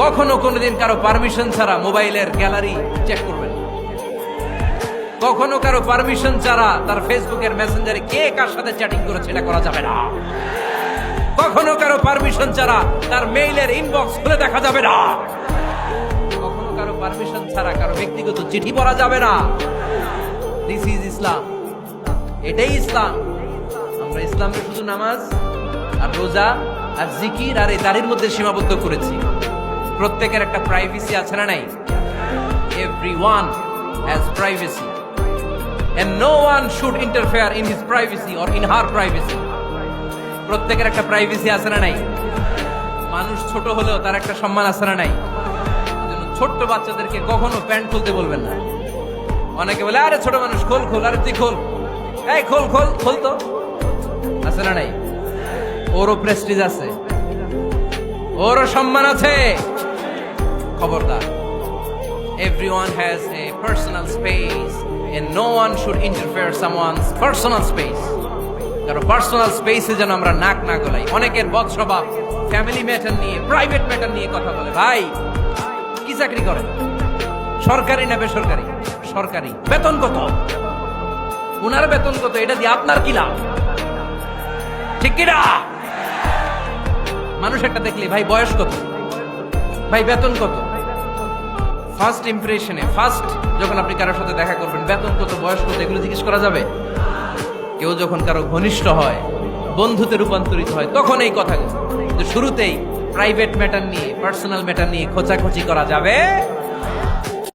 কখনো কোনোদিন কারো পারমিশন ছাড়া মোবাইলের গ্যালারি চেক করবেন না। কখনো কারো পারমিশন ছাড়া তার ফেসবুকের মেসেঞ্জারে কে কার সাথে চ্যাটিং করেছে এটা করা যাবে না। কখনো কারো পারমিশন ছাড়া তার মেইলের ইনবক্স খুলে দেখা যাবে না। কখনো কারো পারমিশন ছাড়া কারো ব্যক্তিগত চিঠি পড়া যাবে না। দিস ইজ ইসলাম, এটাই ইসলাম। আমরা ইসলামকে শুধু নামাজ আর রোজা আর জিকির আর এই দাড়ির মধ্যে সীমাবদ্ধ করেছি। প্রত্যেকের একটা প্রাইভেসি আছে না নাই? Everyone has privacy and no one should interfere in his privacy or in her privacy. প্রত্যেকের একটা প্রাইভেসি আছে না নাই? মানুষ ছোট হলেও তার একটা সম্মান আছে না নাই? এজন্য ছোট্ট বাচ্চাদেরকে কখনো প্যান্ট খুলতে বলবেন না। অনেকে বলে আরে ছোট মানুষ খোল খোল, আরে তুই খোল, এই খোল খোল খোল, তো আছে না নাই? ওরও প্রেস্টিজ আছে, ওরও সম্মান আছে। খবরদার, everyone has a personal space and no one should interfere someone's personal space. কারণ পার্সোনাল স্পেসে যেন আমরা নাক না গলাই। অনেকের বদ স্বভাব ফ্যামিলি ম্যাটার নিয়ে, প্রাইভেট ম্যাটার নিয়ে কথা বলে। ভাই কি চাকরি করেন? সরকারি না বেসরকারি? সরকারি। বেতন কত? উনার বেতন কত? এটা দিয়ে আপনার কি লাভ? ঠিক কিনা? মানুষ একটা দেখলে ভাই বয়স কত, ভাই বেতন কত, ফার্স্ট ইমপ্রেশনে, ফার্স্ট যখন আপনি কারোর সাথে দেখা করবেন, বেতন কত, বয়স কত, এগুলো জিজ্ঞেস করা যাবে? কেউ যখন কারো ঘনিষ্ঠ হয়, বন্ধুতে রূপান্তরিত হয়, তখন এই কথাগুলো। শুরুতেই প্রাইভেট ম্যাটার নিয়ে, পার্সোনাল ম্যাটার নিয়ে খোঁচাখুচি করা যাবে